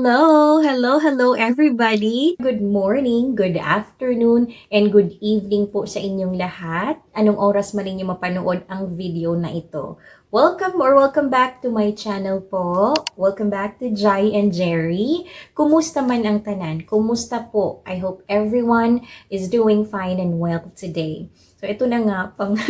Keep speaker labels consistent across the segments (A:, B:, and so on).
A: Hello everybody! Good morning, good afternoon, and good evening po sa inyong lahat. Anong oras man ninyo mapanood ang video na ito. Welcome back to my channel po. Welcome back to Jai and Jerry. Kumusta man ang tanan? Kumusta po? I hope everyone is doing fine and well today. So ito na nga, pag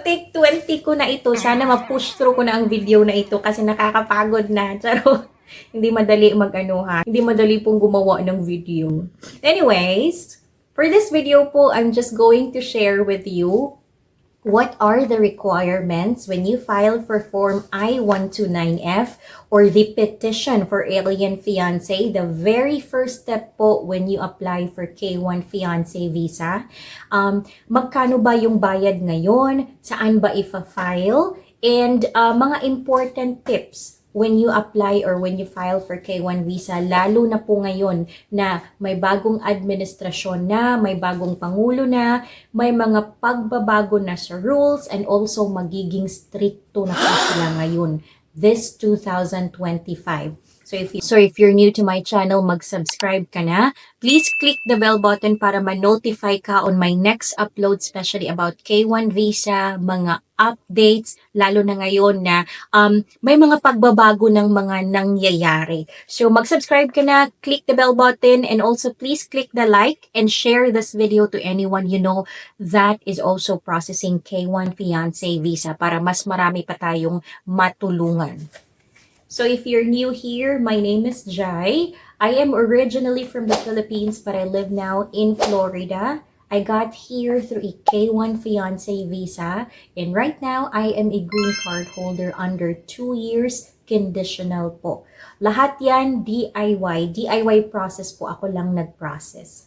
A: take 20 ko na ito, sana ma-push through ko na ang video na ito kasi nakakapagod na. Charo, hindi madali hindi madali pong gumawa ng video. Anyways, for this video po, I'm just going to share with you what are the requirements when you file for Form I-129F or the petition for alien fiancé? The very first step po when you apply for K1 fiancé visa. Magkano ba yung bayad ngayon? Saan ba ifa-file? And mga important tips when you apply or when you file for K1 visa, lalo na po ngayon na may bagong administrasyon na, may bagong pangulo na, may mga pagbabago na sa rules, and also magiging stricto na po sila ngayon, this 2025. So if you're new to my channel, mag-subscribe ka na. Please click the bell button para ma-notify ka on my next upload, especially about K1 visa, mga updates, lalo na ngayon na may mga pagbabago ng mga nangyayari. So mag-subscribe ka na, click the bell button, and also please click the like and share this video to anyone you know that is also processing K1 fiancé visa para mas marami pa tayong matulungan. So if you're new here, my name is Jai. I am originally from the Philippines, but I live now in Florida. I got here through a K1 fiancé visa, and right now I am a green card holder under 2 years conditional po. Lahat yan DIY process po, ako lang nag-process.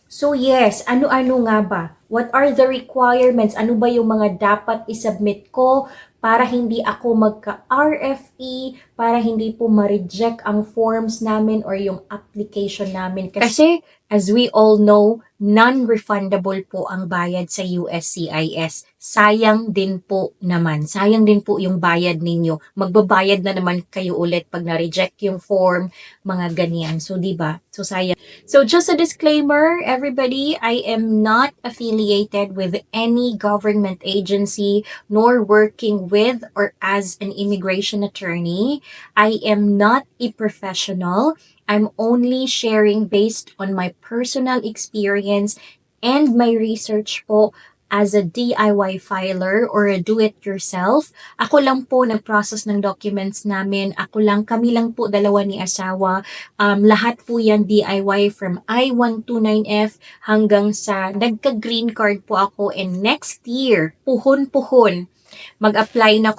A: So yes, ano-ano nga ba? What are the requirements? Ano ba yung mga dapat isubmit ko para hindi ako magka-RFE, para hindi po ma-reject ang forms namin or yung application namin. Kasi as we all know, non-refundable po ang bayad sa USCIS. Sayang din po naman. Sayang din po yung bayad ninyo. Magbabayad na naman kayo ulit pag na-reject yung form, mga ganyan. So, diba? So, sayang. So, just a disclaimer, everybody, I am not affiliated with any government agency nor working with or as an immigration attorney. I am not a professional. I'm only sharing based on my personal experience and my research po as a DIY filer or a do-it-yourself. Ako lang po nag-process ng documents namin. Kami lang po, dalawa ni asawa. Lahat po yan DIY from I-129F hanggang sa nagka-green card po ako. And next year, puhon-puhon, mag-a-apply na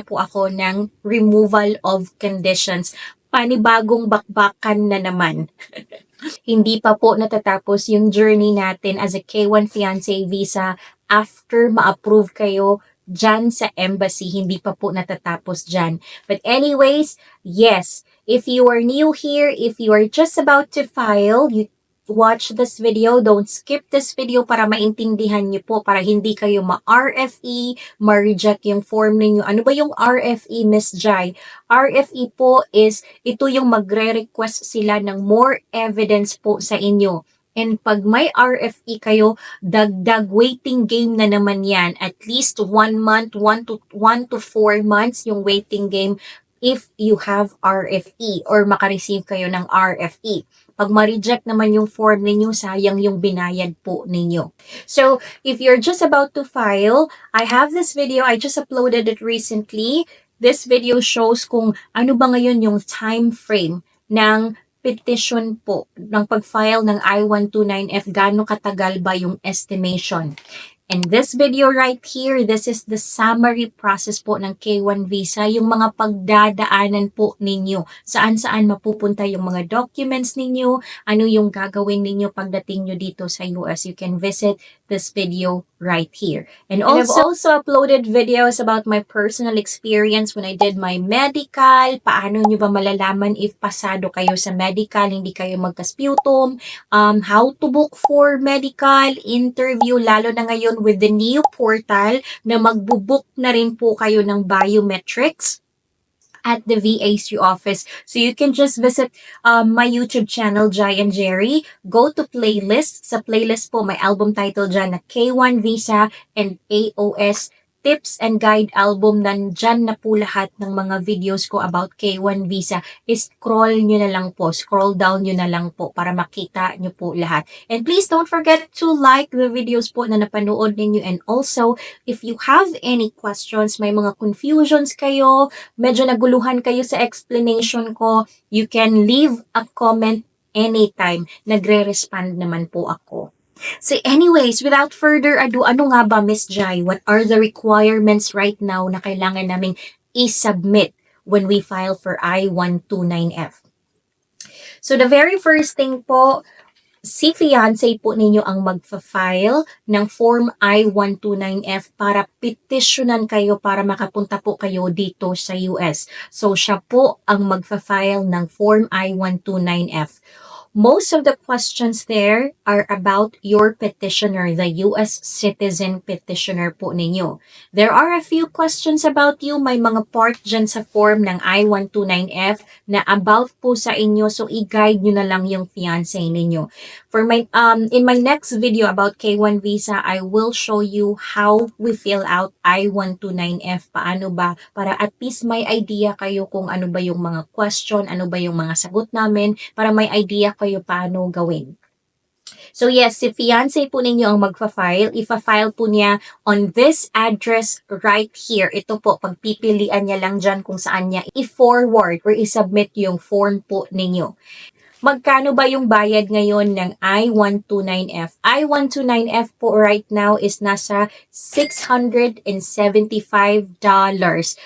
A: po ako ng removal of conditions. Panibagong bakbakan na naman. Hindi pa po natatapos yung journey natin as a K1 fiancé visa after ma-approve kayo dyan sa embassy. Hindi pa po natatapos dyan. But anyways, yes, if you are new here, if you are just about to file, you watch this video. Don't skip this video para maintindihan niyo po, para hindi kayo ma-RFE, ma-reject yung form ninyo. Ano ba yung RFE, Miss Jai? RFE po is, ito yung magre-request sila ng more evidence po sa inyo. And pag may RFE kayo, dagdag waiting game na naman yan. At least 1 month, 1 to 4 months yung waiting game if you have RFE or makareceive kayo ng RFE. Pag ma-reject naman yung form ninyo, sayang yung binayad po ninyo. So, if you're just about to file, I have this video. I just uploaded it recently. This video shows kung ano ba ngayon yung time frame ng petition po, ng pag-file ng I-129F, gaano katagal ba yung estimation. And this video right here, this is the summary process po ng K1 visa, yung mga pagdadaanan po ninyo, saan-saan mapupunta yung mga documents ninyo, ano yung gagawin ninyo pagdating nyo dito sa US. You can visit this video right here. And I've also uploaded videos about my personal experience when I did my medical, paano nyo ba malalaman if pasado kayo sa medical, hindi kayo magka-sputum, how to book for medical interview, lalo na ngayon with the new portal na magbubook na rin po kayo ng biometrics. at the VA3 office. So you can just visit my YouTube channel, Jai and Jerry. Go to playlist. Sa playlist po, may album title dyan na K1 Visa and AOS Tips and Guide album. Nandyan na po lahat ng mga videos ko about K1 Visa. Scroll nyo na lang po. Scroll down nyo na lang po para makita nyo po lahat. And please don't forget to like the videos po na napanood ninyo. And also, if you have any questions, may mga confusions kayo, medyo naguluhan kayo sa explanation ko, you can leave a comment anytime. Nagre-respond naman po ako. So anyways, without further ado, ano nga ba, Miss Jai? What are the requirements right now na kailangan naming i-submit when we file for I-129F? So the very first thing po, si fiancé po ninyo ang magfa-file ng Form I-129F para petitionan kayo para makapunta po kayo dito sa US. So siya po ang magfa-file ng Form I-129F. Most of the questions there are about your petitioner, the US citizen petitioner po ninyo. There are a few questions about you. May mga part dyan sa form ng I-129F na about po sa inyo. So, i-guide nyo na lang yung fiancé ninyo. For my in my next video about K1 Visa, I will show you how we fill out I-129F. Paano ba? Para at least may idea kayo kung ano ba yung mga question, ano ba yung mga sagot namin, para may idea kayo paano gawin. So yes, si fiancé po ninyo ang magfa-file. Ifa-file po niya on this address right here. Ito po, pagpipilian niya lang dyan kung saan niya i-forward or i-submit yung form po ninyo. Magkano ba yung bayad ngayon ng I-129F? I-129F po right now is nasa $675.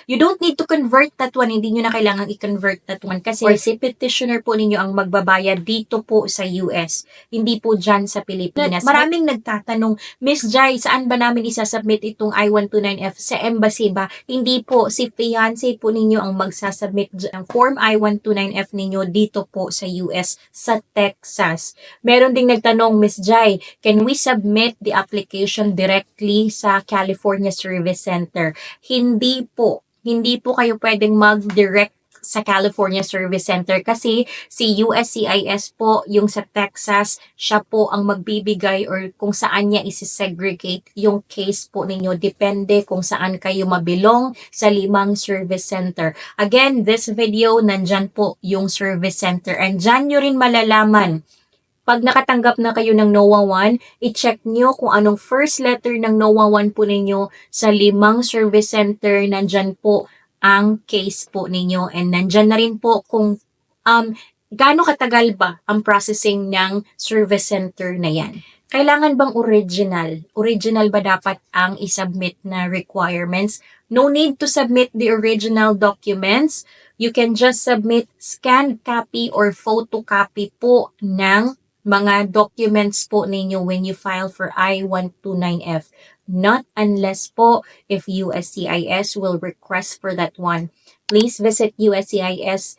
A: You don't need to convert that one. Hindi nyo na kailangan i-convert that one kasi si petitioner po ninyo ang magbabayad dito po sa US. Hindi po dyan sa Pilipinas. Maraming nagtatanong, Miss Jai, saan ba namin isasubmit itong I-129F? Sa embassy ba? Hindi po. Si fiancé po ninyo ang magsasubmit ng form I-129F ninyo dito po sa US. Sa Texas. Meron ding nagtanong, Miss Jai, can we submit the application directly sa California Service Center? Hindi po. Hindi po kayo pwedeng mag-direct sa California Service Center kasi si USCIS po, yung sa Texas, siya po ang magbibigay or kung saan niya isi-segregate yung case po ninyo. Depende kung saan kayo mabilong sa 5 service center. Again, this video, nandyan po yung service center and dyan nyo rin malalaman. Pag nakatanggap na kayo ng NOAA 1, i-check nyo kung anong first letter ng NOAA 1 po ninyo sa 5 service center. Nandyan po ang case po ninyo and nandyan na rin po kung gaano katagal ba ang processing ng service center na yan. Kailangan bang original? Original ba dapat ang isubmit na requirements? No need to submit the original documents. You can just submit scanned copy or photocopy po ng mga documents po ninyo when you file for I-129F. Not unless po if USCIS will request for that one. Please visit uscis.gov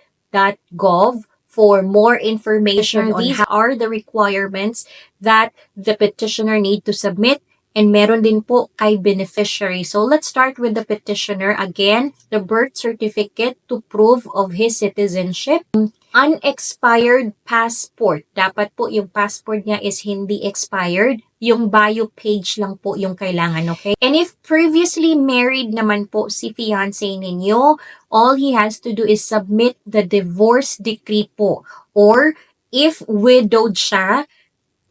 A: for more information on these are the requirements that the petitioner need to submit. And meron din po kay beneficiary. So let's start with the petitioner. Again, the birth certificate to prove of his citizenship. Unexpired passport. Dapat po yung passport niya is hindi expired. Yung bio page lang po yung kailangan, okay? And if previously married naman po si fiancé ninyo, all he has to do is submit the divorce decree po. Or if widowed siya,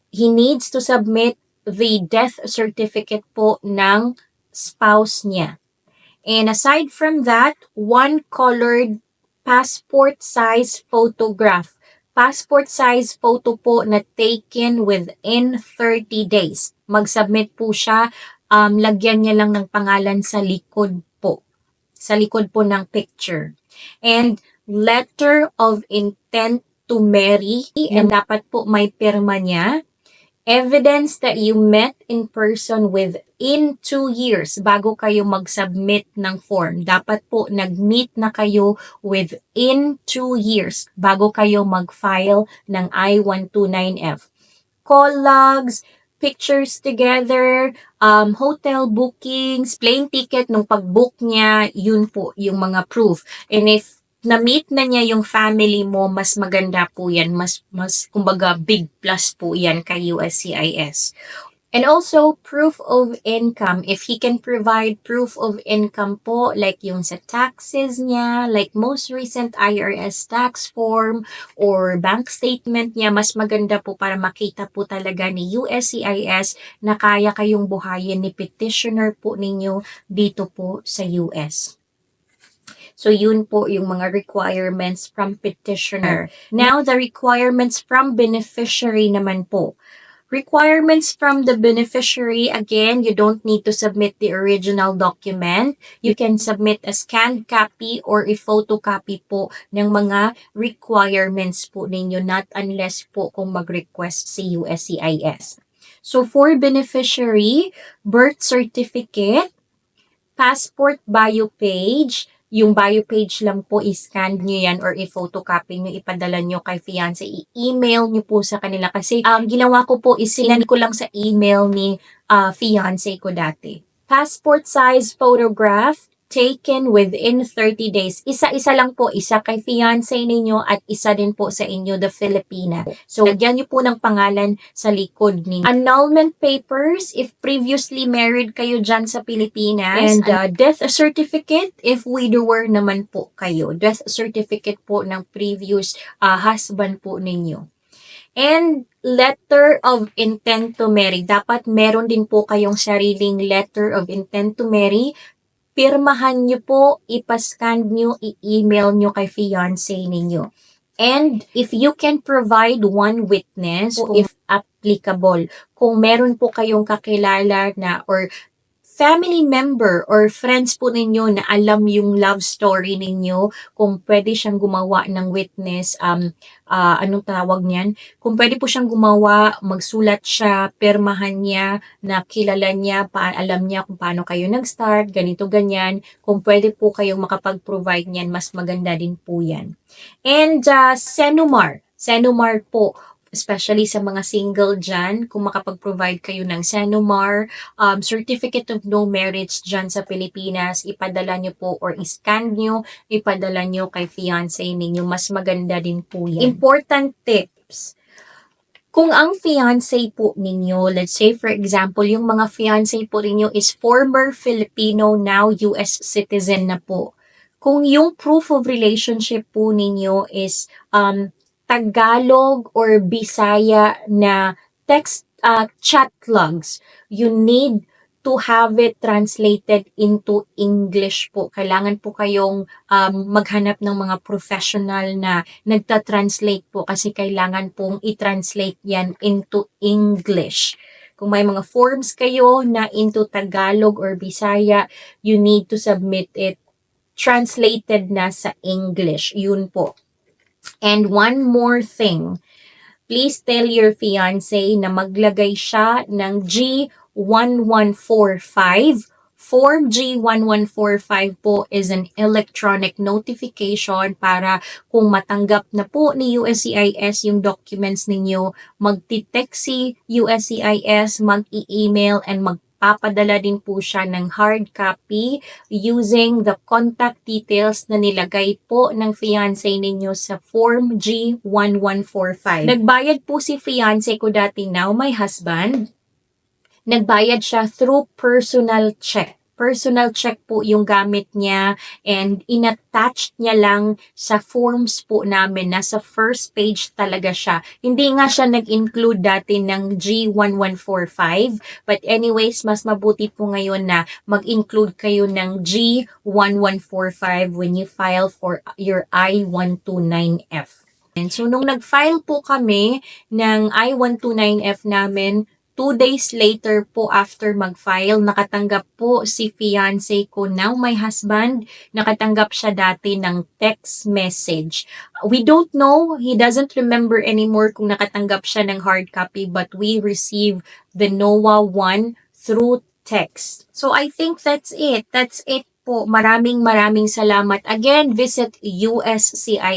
A: he needs to submit the death certificate po ng spouse niya. And aside from that, one colored passport size photograph. Passport size photo po na taken within 30 days. Mag-submit po siya, lagyan niya lang ng pangalan sa likod po. Sa likod po ng picture. And letter of intent to marry. And dapat po may pirma niya. Evidence that you met in person within 2 years bago kayo mag-submit ng form. Dapat po nag-meet na kayo within 2 years bago kayo mag-file ng I-129F. Call logs, pictures together, hotel bookings, plane ticket nung pag-book niya, yun po yung mga proof. And if na-meet na niya yung family mo, mas maganda po yan. Kumbaga, big plus po yan kay USCIS. And also, proof of income. If he can provide proof of income po, like yung sa taxes niya, like most recent IRS tax form or bank statement niya, mas maganda po para makita po talaga ni USCIS na kaya kayong buhayin ni petitioner po ninyo dito po sa US. So, yun po yung mga requirements from petitioner. Now, the requirements from beneficiary naman po. Requirements from the beneficiary, again, you don't need to submit the original document. You can submit a scanned copy or a photocopy po ng mga requirements po ninyo, not unless po kung mag-request si USCIS. So, for beneficiary, birth certificate, passport bio page, yung bio page lang po, i-scan nyo yan or i-photocopy nyo, ipadala nyo kay fiancé, i-email nyo po sa kanila. Kasi ginawa ko po, isinan ko lang sa email ni fiancé ko dati. Passport size photograph taken within 30 days. Isa-isa lang po, isa kay fiancé ninyo at isa din po sa inyo, the Filipina. So, lagyan nyo po ng pangalan sa likod ninyo. Annulment papers, if previously married kayo dyan sa Pilipinas. And death certificate, if widower naman po kayo. Death certificate po ng previous husband po ninyo. And letter of intent to marry. Dapat meron din po kayong sariling letter of intent to marry. Pirmahan nyo po, ipascan nyo, i-email nyo kay fiancé ninyo. And if you can provide one witness, if applicable, kung meron po kayong kakilala na or family member or friends po ninyo na alam yung love story ninyo, kung pwede siyang gumawa ng witness, anong tawag niyan? Kung pwede po siyang gumawa, magsulat siya, pirmahan niya, na kilala niya, alam niya kung paano kayo nag-start, ganito, ganyan. Kung pwede po kayong makapag-provide niyan, mas maganda din po yan. And Senomar po, especially sa mga single dyan, kung makapag-provide kayo ng Senomar, certificate of no marriage dyan sa Pilipinas, ipadala nyo po or iscan nyo, ipadala nyo kay fiancé ninyo, mas maganda din po yan. Important tips. Kung ang fiancé po ninyo, let's say for example, yung mga fiancé po ninyo is former Filipino, now US citizen na po. Kung yung proof of relationship po ninyo is Tagalog or Bisaya na text chat logs, you need to have it translated into English po. Kailangan po kayong maghanap ng mga professional na nagta-translate po kasi kailangan pong i-translate yan into English. Kung may mga forms kayo na into Tagalog or Bisaya, you need to submit it translated na sa English. Yun po. And one more thing, please tell your fiancé na maglagay siya ng G1145. Form G1145 po is an electronic notification para kung matanggap na po ni USCIS yung documents ninyo, magti-text si USCIS, mag-i-email, and papadala din po siya ng hard copy using the contact details na nilagay po ng fiancé ninyo sa Form G1145. Nagbayad po si fiancé ko dati, now my husband. Nagbayad siya through personal check. Personal check po yung gamit niya and inattach niya lang sa forms po namin. Nasa first page talaga siya. Hindi nga siya nag-include dati ng G1145. But anyways, mas mabuti po ngayon na mag-include kayo ng G1145 when you file for your I-129F. And so, nung nag-file po kami ng I-129F namin, 2 days later po after mag-file, nakatanggap po si fiancé ko, now my husband, nakatanggap siya dati ng text message. We don't know, he doesn't remember anymore kung nakatanggap siya ng hard copy, but we received the NOAA 1 through text. So I think that's it. That's it po, maraming salamat. Again, visit uscis.gov.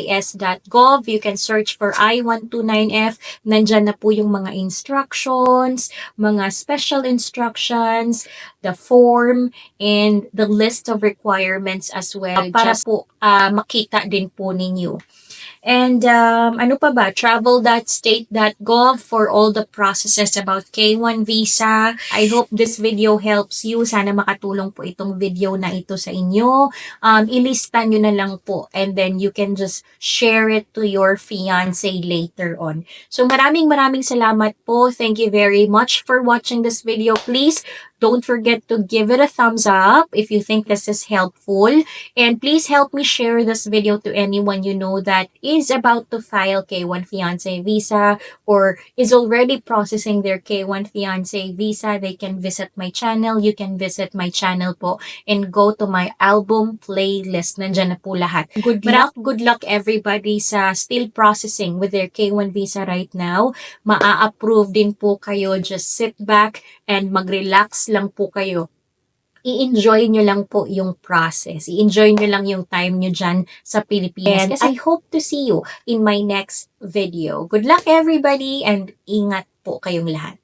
A: You can search for I-129F. Nandyan na po yung mga instructions, mga special instructions, the form, and the list of requirements as well. Para po makita din po ninyo. And ano pa ba? Travel.state.gov for all the processes about K1 visa. I hope this video helps you. Sana makatulong po itong video na ito sa inyo. Ilista nyo na lang po and then you can just share it to your fiance later on. So maraming salamat po. Thank you very much for watching this video. Please don't forget to give it a thumbs up if you think this is helpful. And please help me share this video to anyone you know that is about to file K1 fiancé visa or is already processing their K1 fiancé visa. They can visit my channel. You can visit my channel po and go to my album playlist. Nandyan na po lahat. Good luck everybody sa still processing with their K1 visa right now. Maa-approve din po kayo. Just sit back and mag-relax lang po kayo. I-enjoy nyo lang po yung process. I-enjoy nyo lang yung time nyo dyan sa Pilipinas. And I hope to see you in my next video. Good luck everybody and ingat po kayong lahat.